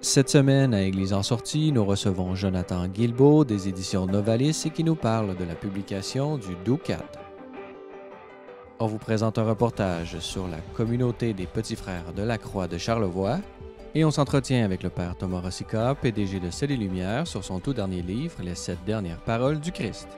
Cette semaine, à Église en sortie, nous recevons Jonathan Guilbeault des éditions Novalis et qui nous parle de la publication du Doukat. On vous présente un reportage sur la communauté des Petits Frères de la Croix de Charlevoix et on s'entretient avec le père Thomas Rossica, PDG de Ciel et Lumière, sur son tout dernier livre, Les 7 dernières paroles du Christ.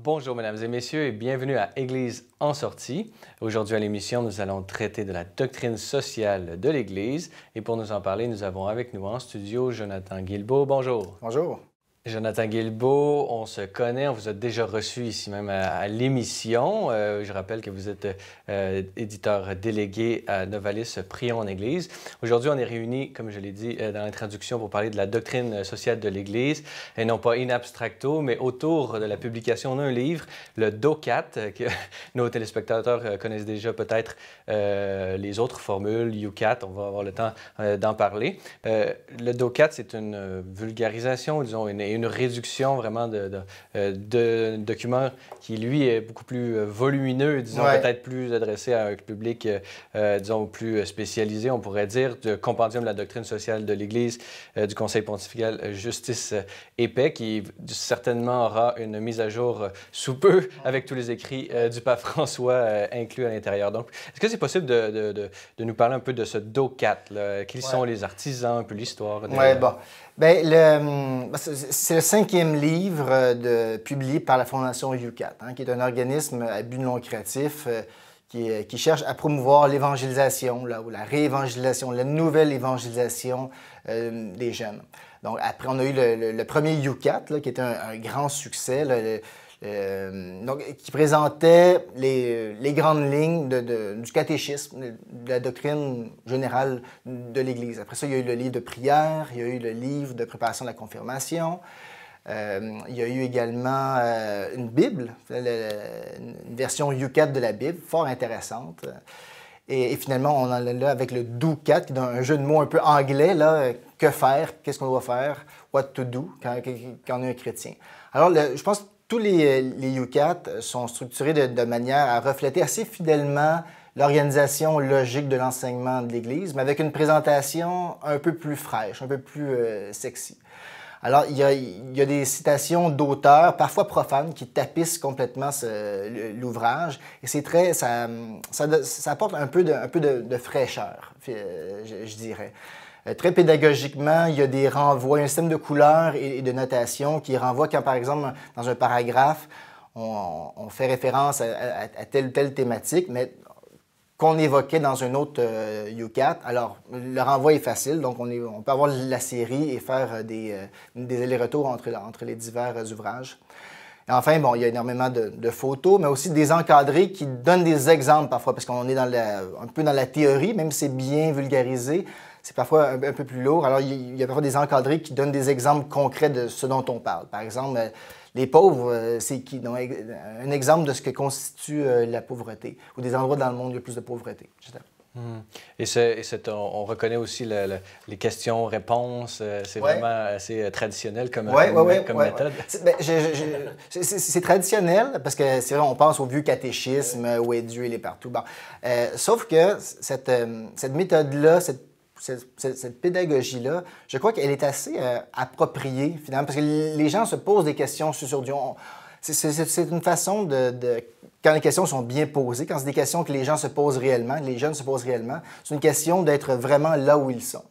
Bonjour mesdames et messieurs et bienvenue à Église en sortie. Aujourd'hui à l'émission, nous allons traiter de la doctrine sociale de l'Église et pour nous en parler, nous avons avec nous en studio Jonathan Guilbeault. Bonjour. Bonjour. Jonathan Guilbeault, on se connaît, on vous a déjà reçu ici même à l'émission. Je rappelle que vous êtes éditeur délégué à Novalis Prions en Église. Aujourd'hui, on est réunis, comme je l'ai dit dans l'introduction, pour parler de la doctrine sociale de l'Église, et non pas in abstracto, mais autour de la publication d'un livre, le Doukat, que nos téléspectateurs connaissent déjà peut-être les autres formules, UCAT, on va avoir le temps d'en parler. Le Doukat, c'est une vulgarisation, disons, une réduction vraiment de document qui, lui, est beaucoup plus volumineux, disons, peut-être plus adressé à un public, disons, plus spécialisé, on pourrait dire, de Compendium de la doctrine sociale de l'Église du Conseil pontifical Justice et Paix, qui certainement aura une mise à jour sous peu avec tous les écrits du pape François inclus à l'intérieur. Donc, est-ce que c'est possible de nous parler un peu de ce Doukat, là? Qui sont les artisans, un peu l'histoire? Oui, bon. Bien, c'est le 5e livre publié par la Fondation UCAT, qui est un organisme à but non lucratif qui cherche à promouvoir l'évangélisation, ou la réévangélisation, la nouvelle évangélisation des jeunes. Donc, après, on a eu le premier UCAT, qui était un grand succès, donc, qui présentait les grandes lignes du catéchisme, de la doctrine générale de l'Église. Après ça, il y a eu le livre de prière, il y a eu le livre de préparation de la confirmation, il y a eu également une Bible, une version UCAT de la Bible, fort intéressante. Et finalement, on en est là avec le Doukat, qui est un jeu de mots un peu anglais, là, que faire, qu'est-ce qu'on doit faire, what to do quand on est un chrétien. Alors, je pense que tous les UCAT sont structurés de manière à refléter assez fidèlement l'organisation logique de l'enseignement de l'Église, mais avec une présentation un peu plus fraîche, un peu plus sexy. Alors, il y a des citations d'auteurs, parfois profanes, qui tapissent complètement l'ouvrage, et ça apporte un peu de fraîcheur, je dirais. Très pédagogiquement, il y a des renvois, un système de couleurs et de notation qui renvoie quand, par exemple, dans un paragraphe, on fait référence à telle ou telle thématique, mais qu'on évoquait dans un autre UCAT. Alors, le renvoi est facile, donc on peut avoir la série et faire des allers-retours entre les divers ouvrages. Et enfin, bon, il y a énormément de photos, mais aussi des encadrés qui donnent des exemples parfois, parce qu'on est un peu dans la théorie, même si c'est bien vulgarisé, c'est parfois un peu plus lourd. Alors, il y a parfois des encadrés qui donnent des exemples concrets de ce dont on parle. Par exemple, les pauvres, c'est qui? Donc, un exemple de ce que constitue la pauvreté, ou des endroits dans le monde où il y a plus de pauvreté, etc. Et on reconnaît aussi les questions-réponses. C'est vraiment assez traditionnel comme méthode. C'est traditionnel parce que c'est vrai, on pense au vieux catéchisme où est Dieu, il est partout. Bon. Sauf que cette méthode-là, cette pédagogie-là, je crois qu'elle est assez appropriée, finalement, parce que les gens se posent des questions sur Dieu. C'est une façon quand les questions sont bien posées, quand c'est des questions que les gens se posent réellement, les jeunes se posent réellement, c'est une question d'être vraiment là où ils sont.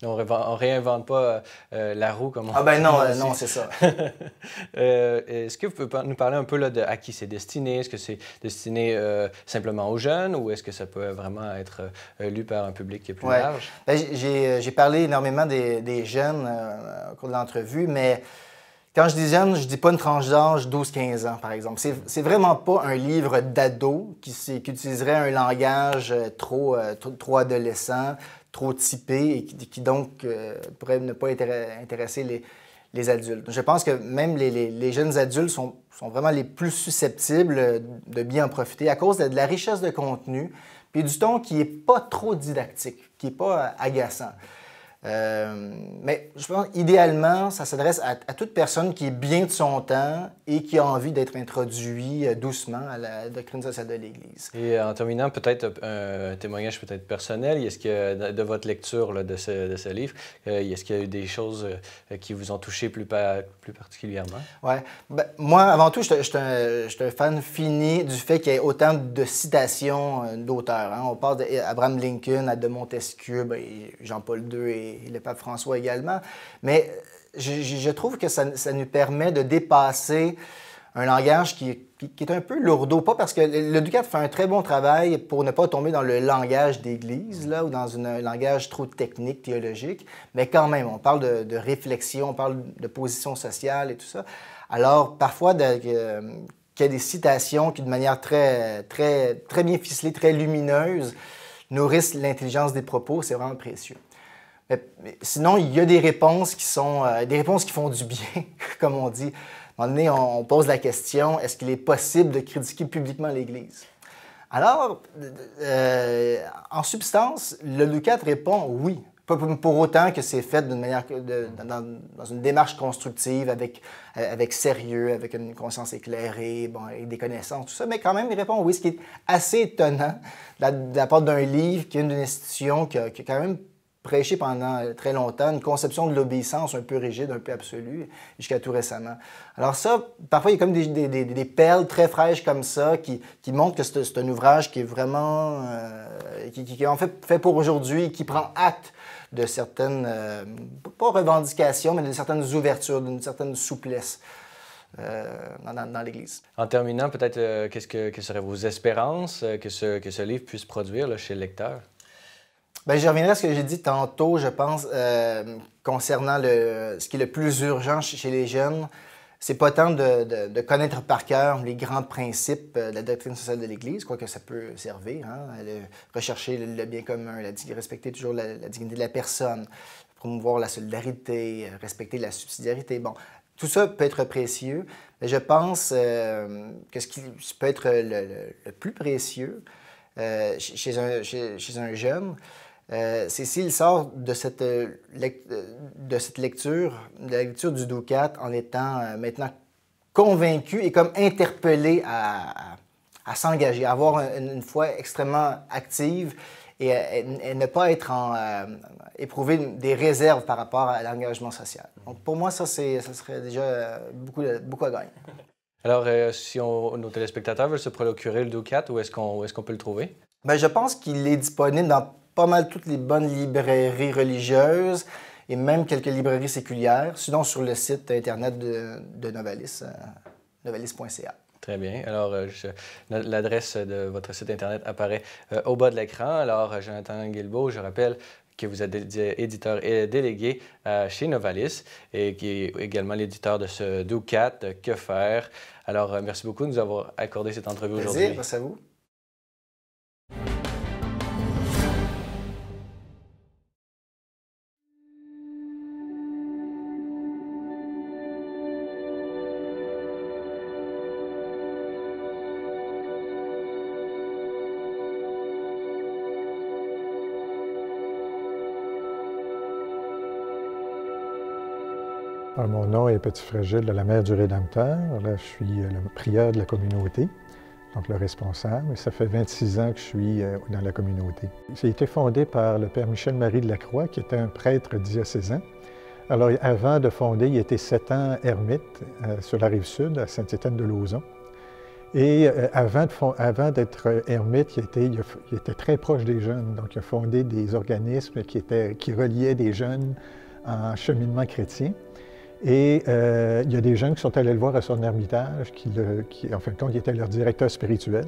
On ne réinvente pas la roue comme on dit. Ah ben non, c'est ça. Est-ce que vous pouvez nous parler un peu là, à qui c'est destiné? Est-ce que c'est destiné simplement aux jeunes ou est-ce que ça peut vraiment être lu par un public qui est plus large? Ben, j'ai parlé énormément des jeunes au cours de l'entrevue, mais quand je dis jeunes, je dis pas une tranche d'âge 12-15 ans, par exemple. C'est vraiment pas un livre d'ado qui utiliserait un langage trop adolescent, trop typé et qui donc pourrait ne pas intéresser les adultes. Je pense que même les jeunes adultes sont vraiment les plus susceptibles de bien en profiter à cause de la richesse de contenu, puis du ton qui n'est pas trop didactique, qui n'est pas agaçant. Mais je pense idéalement, ça s'adresse à toute personne qui est bien de son temps et qui a envie d'être introduit doucement à la doctrine sociale de l'Église. Et en terminant, peut-être un témoignage peut-être personnel. Est-ce que de votre lecture là, de ce livre, est-ce qu'il y a eu des choses qui vous ont touché plus particulièrement? Oui. Ben, moi, avant tout, je suis un fan fini du fait qu'il y ait autant de citations d'auteurs. Hein. On parle d'Abraham Lincoln, à de Montesquieu, ben, Jean-Paul II et le pape François également. Mais je trouve que ça nous permet de dépasser un langage qui est un peu lourdeau. Pas parce que le Ducat fait un très bon travail pour ne pas tomber dans le langage d'Église là, ou dans un langage trop technique, théologique, mais quand même, on parle de réflexion, on parle de position sociale et tout ça. Alors, parfois, qu'il y a des citations qui, de manière très bien ficelée, très lumineuse, nourrissent l'intelligence des propos, c'est vraiment précieux. Mais sinon, il y a des réponses qui sont des réponses qui font du bien, comme on dit. À un moment donné, on pose la question, est-ce qu'il est possible de critiquer publiquement l'Église? Alors, en substance, le Ducat répond oui. Pas pour autant que c'est fait d'une manière, dans une démarche constructive, avec sérieux, avec une conscience éclairée, bon, avec des connaissances, tout ça, mais quand même, il répond oui, ce qui est assez étonnant de la part d'un livre qui est d'une institution qui a quand même prêché pendant très longtemps une conception de l'obéissance un peu rigide, un peu absolue, jusqu'à tout récemment. Alors ça, parfois, il y a comme des perles très fraîches comme ça qui montrent que c'est un ouvrage qui est vraiment, qui est en fait pour aujourd'hui, qui prend acte de certaines, pas revendications, mais de certaines ouvertures, d'une certaine souplesse dans l'Église. En terminant, peut-être, quelles seraient vos espérances que ce livre puisse produire là, chez le lecteur? Bien, je reviendrai à ce que j'ai dit tantôt, je pense, concernant ce qui est le plus urgent chez les jeunes. C'est pas tant de connaître par cœur les grands principes de la doctrine sociale de l'Église, quoique ça peut servir, hein, rechercher le bien commun, respecter toujours la dignité de la personne, promouvoir la solidarité, respecter la subsidiarité. Bon, tout ça peut être précieux, mais je pense que ce qui peut être le plus précieux chez un jeune, c'est s'il sort de cette lecture, de la lecture du Ducat, en étant maintenant convaincu et comme interpellé à s'engager, à avoir une foi extrêmement active et ne pas être éprouver des réserves par rapport à l'engagement social. Donc pour moi, ça serait déjà beaucoup à gagner. Alors, si nos téléspectateurs veulent se procurer le Ducat, où est-ce qu'on peut le trouver? Bien, je pense qu'il est disponible dans pas mal toutes les bonnes librairies religieuses et même quelques librairies séculières, sinon sur le site Internet de Novalis, novalis.ca. Très bien. Alors, l'adresse de votre site Internet apparaît au bas de l'écran. Alors, Jonathan Guilbeault, je rappelle que vous êtes éditeur et délégué chez Novalis et qui est également l'éditeur de ce Ducat, Que faire? Alors, merci beaucoup de nous avoir accordé cette entrevue aujourd'hui. Merci à vous. Alors, mon nom est Petit Frère Gilles de la Mère du Rédempteur. Là, je suis le prieur de la communauté, donc le responsable. Et ça fait 26 ans que je suis dans la communauté. Ça a été fondé par le Père Michel-Marie de la Croix, qui était un prêtre diocésain. Alors, avant de fonder, il était 7 ans ermite sur la Rive-Sud, à Saint-Étienne-de-Lauzon. Et avant d'être ermite, il était très proche des jeunes. Donc, il a fondé des organismes qui reliaient des jeunes en cheminement chrétien. Et il y a des jeunes qui sont allés le voir à son ermitage, en fin de compte, il était leur directeur spirituel.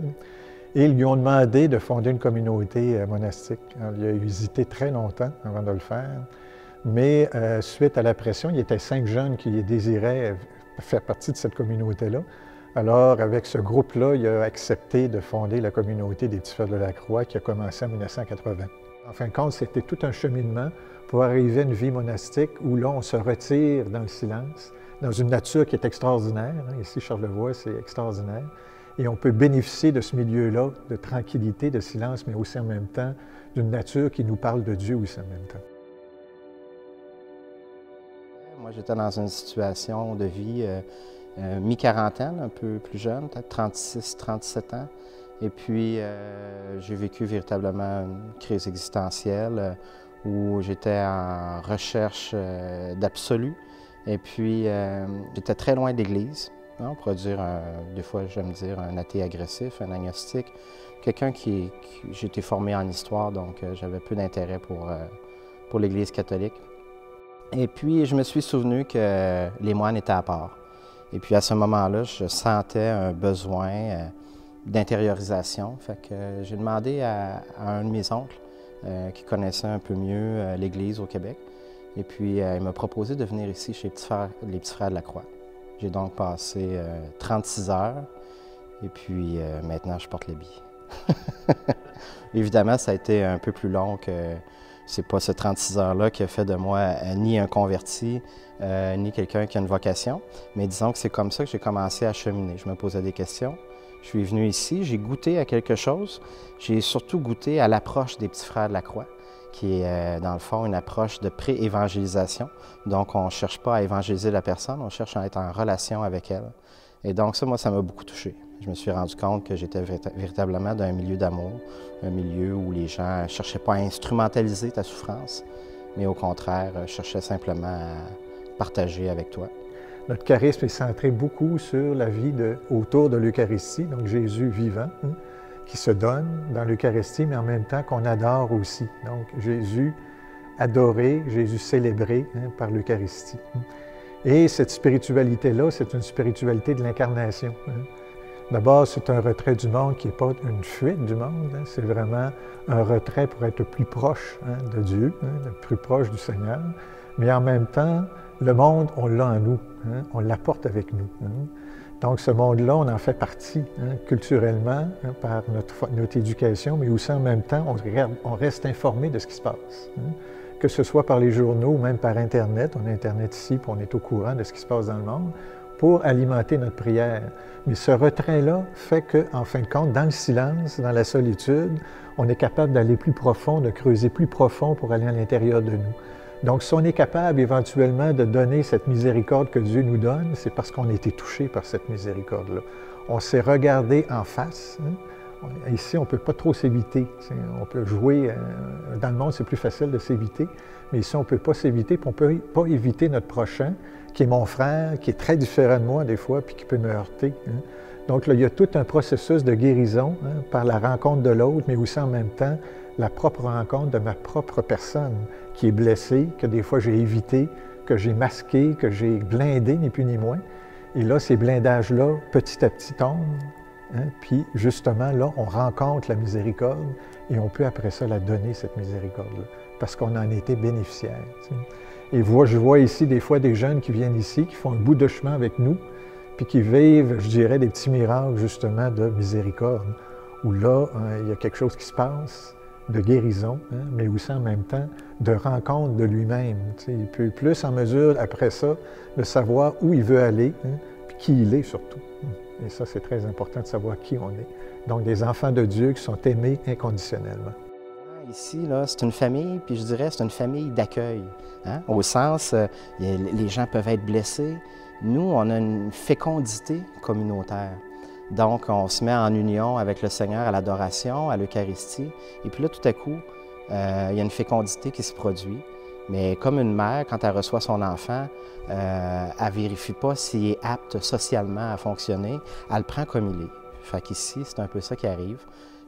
Et ils lui ont demandé de fonder une communauté monastique. Alors, il a hésité très longtemps avant de le faire. Mais suite à la pression, il y était 5 jeunes qui désiraient faire partie de cette communauté-là. Alors, avec ce groupe-là, il a accepté de fonder la communauté des Petits Frères de la Croix qui a commencé en 1980. En fin de compte, c'était tout un cheminement pour arriver à une vie monastique où là, on se retire dans le silence, dans une nature qui est extraordinaire. Hein. Ici, Charlevoix, c'est extraordinaire. Et on peut bénéficier de ce milieu-là, de tranquillité, de silence, mais aussi en même temps d'une nature qui nous parle de Dieu aussi en même temps. Moi, j'étais dans une situation de vie mi-quarantaine, un peu plus jeune, peut-être 36, 37 ans. Et puis, j'ai vécu véritablement une crise existentielle où j'étais en recherche d'absolu. Et puis, j'étais très loin de l'Église. Hein, on pourrait dire, des fois, j'aime dire, un athée agressif, un agnostique. Quelqu'un j'ai été formé en histoire, donc j'avais peu d'intérêt pour l'Église catholique. Et puis, je me suis souvenu que les moines étaient à part. Et puis, à ce moment-là, je sentais un besoin d'intériorisation. Fait que j'ai demandé à un de mes oncles qui connaissait un peu mieux l'Église au Québec. Et puis, il m'a proposé de venir ici chez les Petits Frères de la Croix. J'ai donc passé 36 heures et puis maintenant, je porte l'habit. Évidemment, ça a été un peu plus long que... C'est pas ces 36 heures-là qui a fait de moi ni un converti, ni quelqu'un qui a une vocation. Mais disons que c'est comme ça que j'ai commencé à cheminer. Je me posais des questions. Je suis venu ici, j'ai goûté à quelque chose. J'ai surtout goûté à l'approche des Petits Frères de la Croix, qui est dans le fond une approche de pré-évangélisation. Donc, on ne cherche pas à évangéliser la personne, on cherche à être en relation avec elle. Et donc ça, moi, ça m'a beaucoup touché. Je me suis rendu compte que j'étais véritablement dans un milieu d'amour, un milieu où les gens ne cherchaient pas à instrumentaliser ta souffrance, mais au contraire, cherchaient simplement à partager avec toi. Notre charisme est centré beaucoup sur la vie autour de l'Eucharistie, donc Jésus vivant, hein, qui se donne dans l'Eucharistie, mais en même temps qu'on adore aussi. Donc Jésus adoré, Jésus célébré hein, par l'Eucharistie. Et cette spiritualité-là, c'est une spiritualité de l'incarnation. Hein. D'abord, c'est un retrait du monde qui n'est pas une fuite du monde, hein. C'est vraiment un retrait pour être plus proche hein, de Dieu, hein, plus proche du Seigneur. Mais en même temps, le monde, on l'a en nous, hein, on l'apporte avec nous. Hein. Donc ce monde-là, on en fait partie hein, culturellement, hein, par notre éducation, mais aussi en même temps, on reste informé de ce qui se passe. Hein. Que ce soit par les journaux ou même par Internet, on a Internet ici, puis on est au courant de ce qui se passe dans le monde, pour alimenter notre prière. Mais ce retrait-là fait qu'en fin de compte, dans le silence, dans la solitude, on est capable d'aller plus profond, de creuser plus profond pour aller à l'intérieur de nous. Donc, si on est capable éventuellement de donner cette miséricorde que Dieu nous donne, c'est parce qu'on a été touché par cette miséricorde-là. On s'est regardé en face. Hein? Ici, on ne peut pas trop s'éviter. On peut jouer, dans le monde, c'est plus facile de s'éviter, mais ici, on ne peut pas s'éviter, puis on ne peut pas éviter notre prochain, qui est mon frère, qui est très différent de moi des fois, puis qui peut me heurter. Hein. Donc là, il y a tout un processus de guérison hein, par la rencontre de l'autre, mais aussi en même temps, la propre rencontre de ma propre personne qui est blessée, que des fois j'ai évité, que j'ai masqué, que j'ai blindé, ni plus ni moins. Et là, ces blindages-là, petit à petit, tombent. Hein, puis justement, là, on rencontre la miséricorde et on peut après ça la donner, cette miséricorde-là, parce qu'on en a été bénéficiaire. Tu sais. Et je vois ici des fois des jeunes qui viennent ici, qui font un bout de chemin avec nous, puis qui vivent, je dirais, des petits miracles justement de miséricorde, où là, il y a quelque chose qui se passe, de guérison, hein, mais aussi en même temps de rencontre de lui-même. Tu sais, il peut être plus en mesure, après ça, de savoir où il veut aller, hein, puis qui il est surtout. Et ça, c'est très important de savoir qui on est. Donc, des enfants de Dieu qui sont aimés inconditionnellement. Ici, là, c'est une famille, puis je dirais c'est une famille d'accueil. Hein? Au sens, les gens peuvent être blessés. Nous, on a une fécondité communautaire. Donc, on se met en union avec le Seigneur à l'adoration, à l'Eucharistie. Et puis là, tout à coup, il y a une fécondité qui se produit. Mais comme une mère, quand elle reçoit son enfant, elle ne vérifie pas s'il est apte socialement à fonctionner. Elle le prend comme il est. Fait qu'ici, c'est un peu ça qui arrive.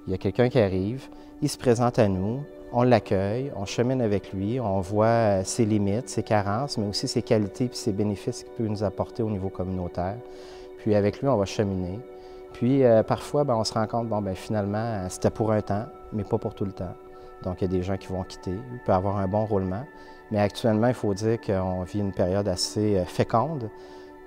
Il y a quelqu'un qui arrive, il se présente à nous, on l'accueille, on chemine avec lui, on voit ses limites, ses carences, mais aussi ses qualités et ses bénéfices qu'il peut nous apporter au niveau communautaire. Puis avec lui, on va cheminer. Puis parfois, on se rend compte, finalement, c'était pour un temps, mais pas pour tout le temps. Donc, il y a des gens qui vont quitter. Il peut y avoir un bon roulement. Mais actuellement, il faut dire qu'on vit une période assez féconde,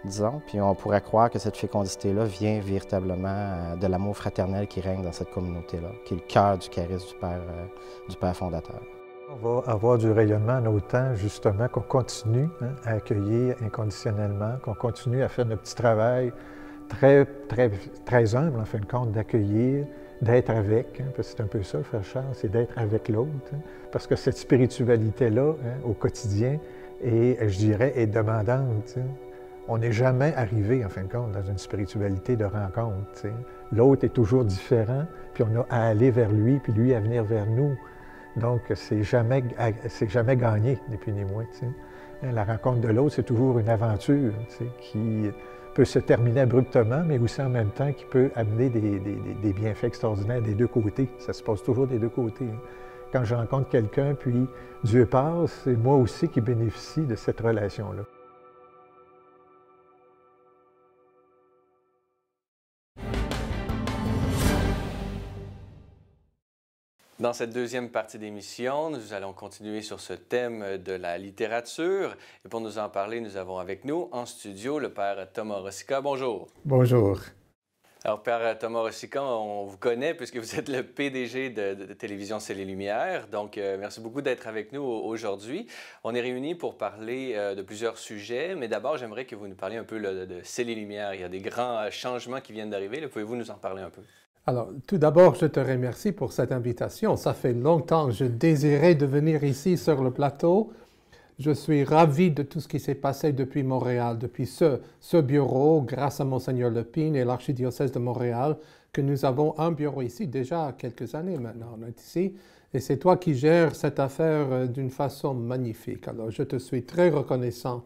disons. Puis on pourrait croire que cette fécondité-là vient véritablement de l'amour fraternel qui règne dans cette communauté-là, qui est le cœur du charisme du Père fondateur. On va avoir du rayonnement en autant, justement, qu'on continue à accueillir inconditionnellement, qu'on continue à faire notre petit travail très humble, en fin de compte, d'accueillir, d'être avec, parce que c'est un peu ça, le Frère Charles, c'est d'être avec l'autre, parce que cette spiritualité-là, au quotidien, je dirais, est demandante. On n'est jamais arrivé, en fin de compte, dans une spiritualité de rencontre. L'autre est toujours différent, puis on a à aller vers lui, puis lui à venir vers nous. Donc, c'est jamais gagné, ni plus ni moins. La rencontre de l'autre, c'est toujours une aventure qui peut se terminer abruptement, mais aussi en même temps qui peut amener des bienfaits extraordinaires des deux côtés. Ça se passe toujours des deux côtés. Quand je rencontre quelqu'un, puis Dieu passe, c'est moi aussi qui bénéficie de cette relation-là. Dans cette deuxième partie d'émission, nous allons continuer sur ce thème de la littérature. Et pour nous en parler, nous avons avec nous en studio le Père Thomas Rosica. Bonjour. Bonjour. Alors, Père Thomas Rosica, on vous connaît puisque vous êtes le PDG de Télévision C'est les Lumières. Donc, merci beaucoup d'être avec nous aujourd'hui. On est réunis pour parler de plusieurs sujets, mais d'abord, j'aimerais que vous nous parliez un peu de C'est les Lumières. Il y a des grands changements qui viennent d'arriver. Pouvez-vous nous en parler un peu? Alors, tout d'abord, je te remercie pour cette invitation. Ça fait longtemps que je désirais de venir ici sur le plateau. Je suis ravi de tout ce qui s'est passé depuis Montréal, depuis ce bureau, grâce à Monseigneur Lepine et l'archidiocèse de Montréal, que nous avons un bureau ici déjà quelques années maintenant. On est ici et c'est toi qui gères cette affaire d'une façon magnifique. Alors, je te suis très reconnaissant.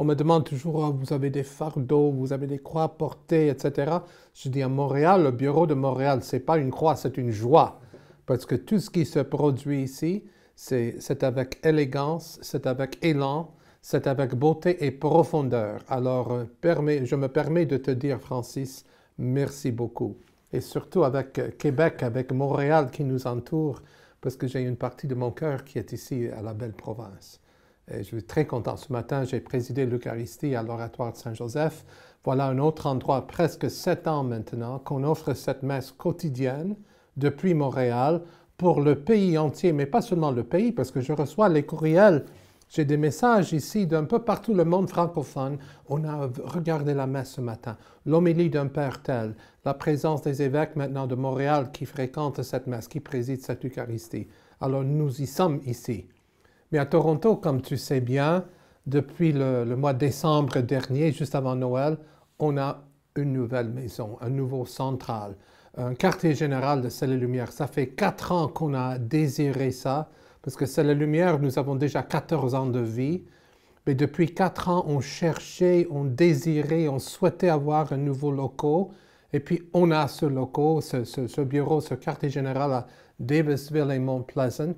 On me demande toujours, oh, vous avez des fardeaux, vous avez des croix portées, etc. Je dis à Montréal, le bureau de Montréal, ce n'est pas une croix, c'est une joie. Parce que tout ce qui se produit ici, c'est avec élégance, c'est avec élan, c'est avec beauté et profondeur. Alors, je me permets de te dire, Francis, merci beaucoup. Et surtout avec Québec, avec Montréal qui nous entoure, parce que j'ai une partie de mon cœur qui est ici à la belle province. Et je suis très content. Ce matin, j'ai présidé l'Eucharistie à l'Oratoire de Saint-Joseph. Voilà un autre endroit, presque 7 ans maintenant, qu'on offre cette messe quotidienne depuis Montréal pour le pays entier, mais pas seulement le pays, parce que je reçois les courriels. J'ai des messages ici d'un peu partout le monde francophone. On a regardé la messe ce matin, l'homélie d'un père tel, la présence des évêques maintenant de Montréal qui fréquentent cette messe, qui président cette Eucharistie. Alors nous y sommes ici. Mais à Toronto, comme tu sais bien, depuis le mois de décembre dernier, juste avant Noël, on a une nouvelle maison, un nouveau central, un quartier général de C'est les Lumières. Ça fait 4 ans qu'on a désiré ça, parce que C'est les Lumières, nous avons déjà 14 ans de vie. Mais depuis 4 ans, on cherchait, on désirait, on souhaitait avoir un nouveau local. Et puis, on a ce local, ce bureau, ce quartier général à Davisville et Mount Pleasant.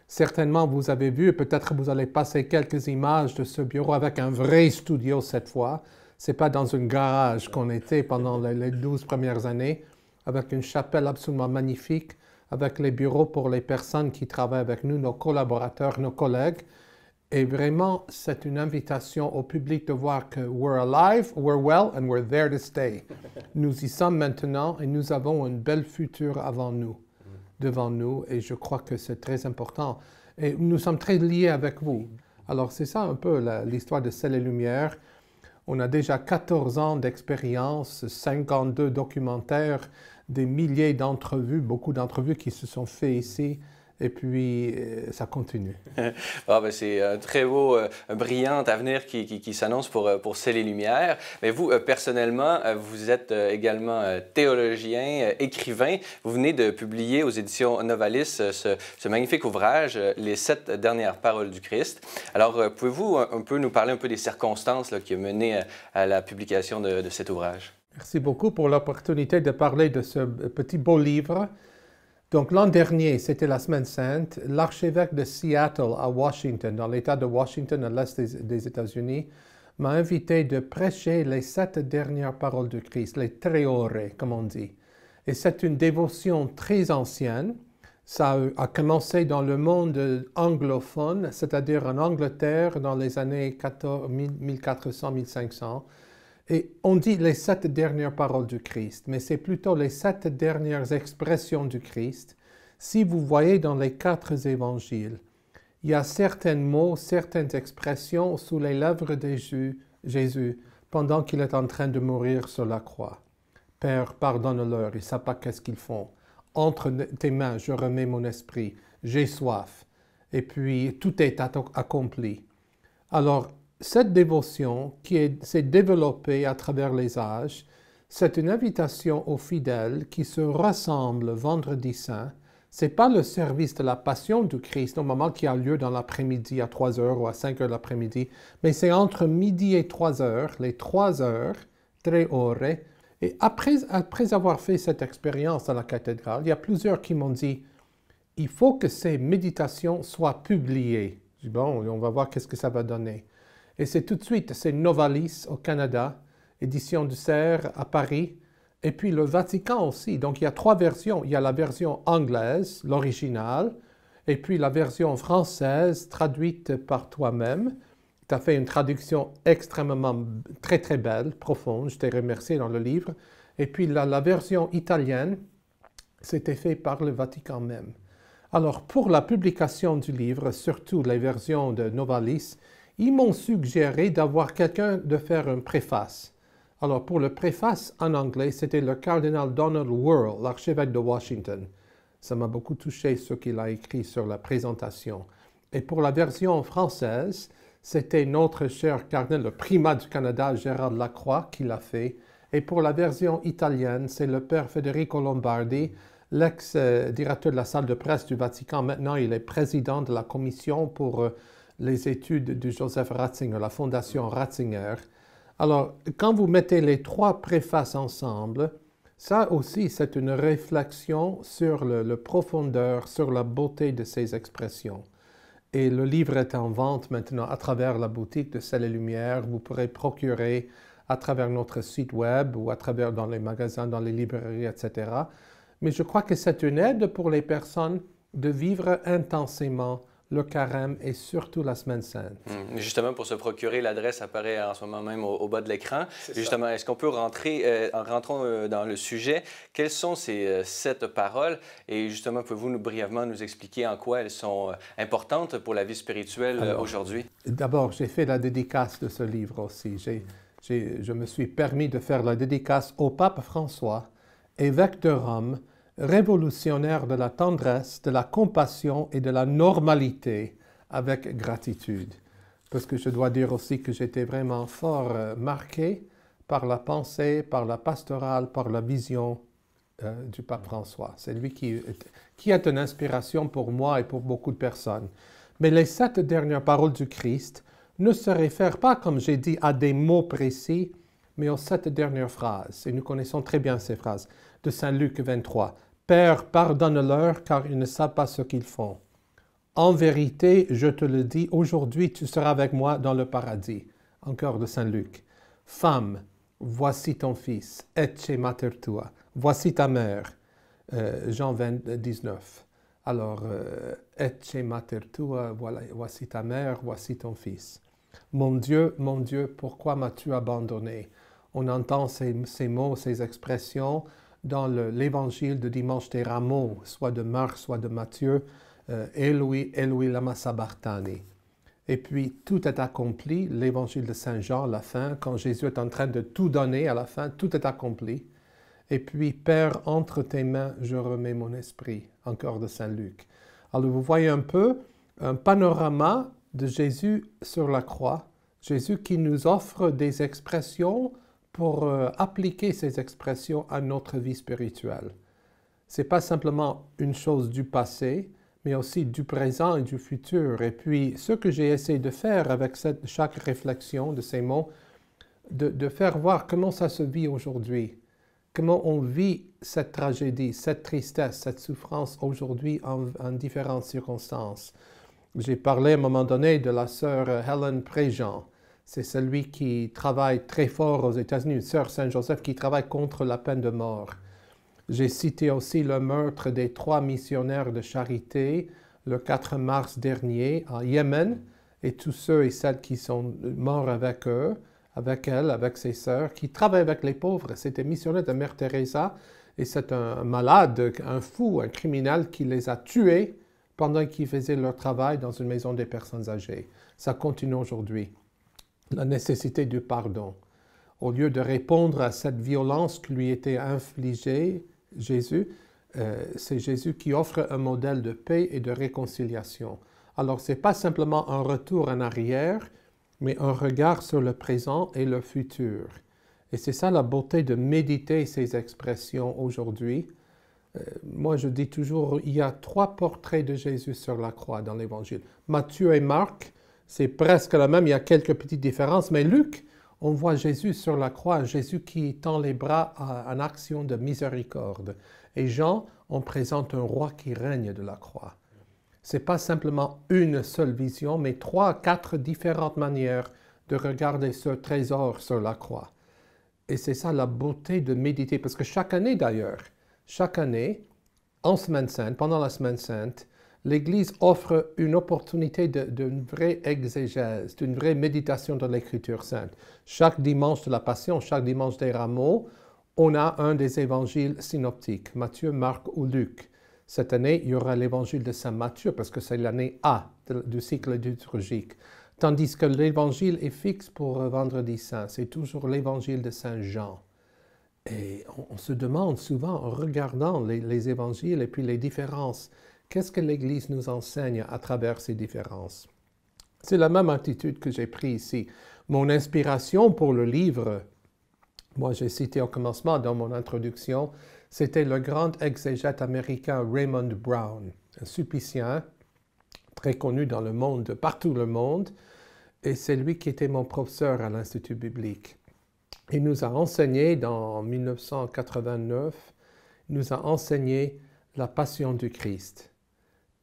Certainement, vous avez vu, peut-être vous allez passer quelques images de ce bureau avec un vrai studio cette fois. Ce n'est pas dans un garage qu'on était pendant les 12 premières années, avec une chapelle absolument magnifique, avec les bureaux pour les personnes qui travaillent avec nous, nos collaborateurs, nos collègues. Et vraiment, c'est une invitation au public de voir que we're alive, we're well, and we're there to stay. Nous y sommes maintenant et nous avons un bel futur devant nous, et je crois que c'est très important. Et nous sommes très liés avec vous. Alors, c'est ça un peu l'histoire de C'est les Lumières. On a déjà 14 ans d'expérience, 52 documentaires, des milliers d'entrevues, beaucoup d'entrevues qui se sont faites ici. Et puis, ça continue. C'est un très beau, un brillant avenir qui s'annonce pour C'est les Lumières. Mais vous, personnellement, vous êtes également théologien, écrivain. Vous venez de publier aux éditions Novalis ce magnifique ouvrage, Les 7 dernières paroles du Christ. Alors, pouvez-vous un peu nous parler un peu des circonstances qui ont mené à la publication de cet ouvrage? Merci beaucoup pour l'opportunité de parler de ce petit beau livre. Donc, l'an dernier, c'était la Semaine Sainte, l'archevêque de Seattle à Washington, dans l'État de Washington, à l'est des États-Unis, m'a invité de prêcher les 7 dernières paroles du Christ, les Treore, comme on dit. Et c'est une dévotion très ancienne. Ça a commencé dans le monde anglophone, c'est-à-dire en Angleterre, dans les années 1400-1500. Et on dit les 7 dernières paroles du Christ, mais c'est plutôt les 7 dernières expressions du Christ. Si vous voyez dans les 4 évangiles, il y a certains mots, certaines expressions sous les lèvres de Jésus pendant qu'il est en train de mourir sur la croix. Père, pardonne-leur, ils ne savent pas qu'est-ce qu'ils font. Entre tes mains, je remets mon esprit, j'ai soif. Et puis, tout est accompli. Alors, cette dévotion qui s'est développée à travers les âges, c'est une invitation aux fidèles qui se rassemblent vendredi saint. Ce n'est pas le service de la passion du Christ, normalement, qui a lieu dans l'après-midi à 3 heures ou à 5 heures l'après-midi, mais c'est entre midi et 3 heures, les 3 heures, 3 ore. Et après avoir fait cette expérience à la cathédrale, il y a plusieurs qui m'ont dit « Il faut que ces méditations soient publiées. » Je dis « Bon, on va voir qu'est-ce que ça va donner. » Et c'est tout de suite, c'est Novalis au Canada, Édition du Cerf à Paris, et puis le Vatican aussi. Donc il y a 3 versions. Il y a la version anglaise, l'original, et puis la version française traduite par toi-même. Tu as fait une traduction extrêmement très très belle, profonde, je t'ai remercié dans le livre. Et puis la version italienne, c'était fait par le Vatican même. Alors pour la publication du livre, surtout les versions de Novalis, ils m'ont suggéré d'avoir quelqu'un de faire une préface. Alors pour le préface en anglais, c'était le cardinal Donald Wuerl, l'archevêque de Washington. Ça m'a beaucoup touché ce qu'il a écrit sur la présentation. Et pour la version française, c'était notre cher cardinal, le primat du Canada, Gérard Lacroix, qui l'a fait. Et pour la version italienne, c'est le père Federico Lombardi, l'ex-directeur de la salle de presse du Vatican. Maintenant, il est président de la commission pour les études de Joseph Ratzinger, la fondation Ratzinger. Alors, quand vous mettez les 3 préfaces ensemble, ça aussi, c'est une réflexion sur la profondeur, sur la beauté de ces expressions. Et le livre est en vente maintenant à travers la boutique de Ciel et Lumière. Vous pourrez procurer à travers notre site web ou à travers dans les magasins, dans les librairies, etc. Mais je crois que c'est une aide pour les personnes de vivre intensément le carême et surtout la semaine sainte. Justement, pour se procurer, l'adresse apparaît en ce moment même au bas de l'écran. Justement, est-ce qu'on peut rentrer, rentrons dans le sujet, quelles sont ces 7 paroles? Et justement, pouvez-vous brièvement nous expliquer en quoi elles sont importantes pour la vie spirituelle aujourd'hui? D'abord, j'ai fait la dédicace de ce livre aussi. Je me suis permis de faire la dédicace au pape François, évêque de Rome, révolutionnaire de la tendresse, de la compassion et de la normalité avec gratitude. Parce que je dois dire aussi que j'étais vraiment fort marqué par la pensée, par la pastorale, par la vision du pape François. C'est lui qui est une inspiration pour moi et pour beaucoup de personnes. Mais les 7 dernières paroles du Christ ne se réfèrent pas, comme j'ai dit, à des mots précis, mais aux 7 dernières phrases. Et nous connaissons très bien ces phrases de Saint Luc 23. « Père, pardonne-leur, car ils ne savent pas ce qu'ils font. En vérité, je te le dis, aujourd'hui tu seras avec moi dans le paradis. » Encore de Saint Luc. « Femme, voici ton fils, ecce mater tua. » Voici ta mère. Jean 19. Alors, ecce mater tua, voilà, voici ta mère, voici ton fils. Mon Dieu, pourquoi m'as-tu abandonné? On entend ces mots, ces expressions dans l'évangile de Dimanche des Rameaux, soit de Marc, soit de Matthieu, Eloi, Eloi, lama sabachthani. Et puis, tout est accompli, l'évangile de Saint Jean, la fin, quand Jésus est en train de tout donner à la fin, tout est accompli. Et puis, Père, entre tes mains, je remets mon esprit, encore de Saint Luc. Alors, vous voyez un peu un panorama de Jésus sur la croix, Jésus qui nous offre des expressions pour appliquer ces expressions à notre vie spirituelle. Ce n'est pas simplement une chose du passé, mais aussi du présent et du futur. Et puis, ce que j'ai essayé de faire avec chaque réflexion de ces mots, de faire voir comment ça se vit aujourd'hui, comment on vit cette tragédie, cette tristesse, cette souffrance aujourd'hui en différentes circonstances. J'ai parlé à un moment donné de la sœur Helen Préjean. C'est celui qui travaille très fort aux États-Unis, une sœur Saint-Joseph qui travaille contre la peine de mort. J'ai cité aussi le meurtre des 3 missionnaires de charité le 4 mars dernier en Yémen et tous ceux et celles qui sont morts avec eux, avec elle, avec ses sœurs, qui travaillent avec les pauvres. C'était missionnaire de Mère Teresa et c'est un malade, un fou, un criminel qui les a tués pendant qu'ils faisaient leur travail dans une maison des personnes âgées. Ça continue aujourd'hui. La nécessité du pardon. Au lieu de répondre à cette violence qui lui était infligée, Jésus, c'est Jésus qui offre un modèle de paix et de réconciliation. Alors, ce n'est pas simplement un retour en arrière, mais un regard sur le présent et le futur. Et c'est ça la beauté de méditer ces expressions aujourd'hui. Moi, je dis toujours, il y a 3 portraits de Jésus sur la croix dans l'Évangile. Matthieu et Marc, c'est presque la même, il y a quelques petites différences, mais Luc, on voit Jésus sur la croix, Jésus qui tend les bras en action de miséricorde. Et Jean, on présente un roi qui règne de la croix. Ce n'est pas simplement une seule vision, mais 3, 4 différentes manières de regarder ce trésor sur la croix. Et c'est ça la beauté de méditer, parce que chaque année d'ailleurs, chaque année, en Semaine Sainte, pendant la Semaine Sainte, l'Église offre une opportunité d'une vraie exégèse, d'une vraie méditation de l'Écriture sainte. Chaque dimanche de la Passion, chaque dimanche des Rameaux, on a un des évangiles synoptiques, Matthieu, Marc ou Luc. Cette année, il y aura l'évangile de Saint Matthieu, parce que c'est l'année A du cycle liturgique. Tandis que l'évangile est fixe pour Vendredi Saint, c'est toujours l'évangile de Saint Jean. Et on se demande souvent, en regardant les évangiles et puis les différences, qu'est-ce que l'Église nous enseigne à travers ces différences? C'est la même attitude que j'ai prise ici. Mon inspiration pour le livre, moi j'ai cité au commencement dans mon introduction, c'était le grand exégète américain Raymond Brown, un sulpicien très connu dans le monde, partout le monde, et c'est lui qui était mon professeur à l'Institut biblique. Il nous a enseigné, en 1989, il nous a enseigné la passion du Christ.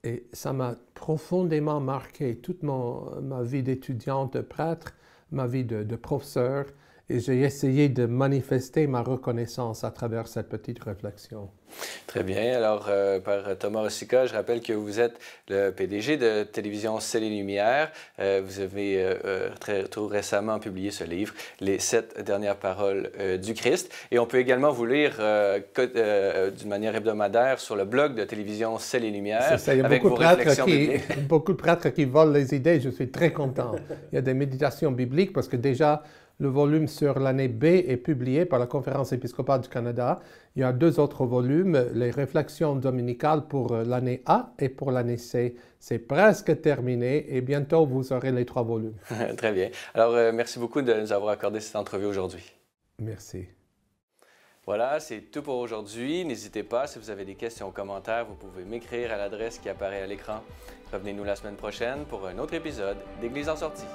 Et ça m'a profondément marqué toute ma vie d'étudiante, de prêtre, ma vie de professeur, et j'ai essayé de manifester ma reconnaissance à travers cette petite réflexion. Très bien. Alors, Père Thomas Rosica, je rappelle que vous êtes le PDG de Télévision Ciel et Lumière. Vous avez tout récemment publié ce livre, Les 7 dernières paroles du Christ. Et on peut également vous lire d'une manière hebdomadaire sur le blog de Télévision Ciel et Lumière. Il y a avec vos réflexions bibliques. Beaucoup de prêtres qui volent les idées. Je suis très content. Il y a des méditations bibliques parce que déjà, le volume sur l'année B est publié par la Conférence épiscopale du Canada. Il y a 2 autres volumes, les réflexions dominicales pour l'année A et pour l'année C. C'est presque terminé et bientôt vous aurez les 3 volumes. Très bien. Alors, merci beaucoup de nous avoir accordé cette entrevue aujourd'hui. Merci. Voilà, c'est tout pour aujourd'hui. N'hésitez pas, si vous avez des questions ou commentaires, vous pouvez m'écrire à l'adresse qui apparaît à l'écran. Revenez-nous la semaine prochaine pour un autre épisode d'Église en sortie.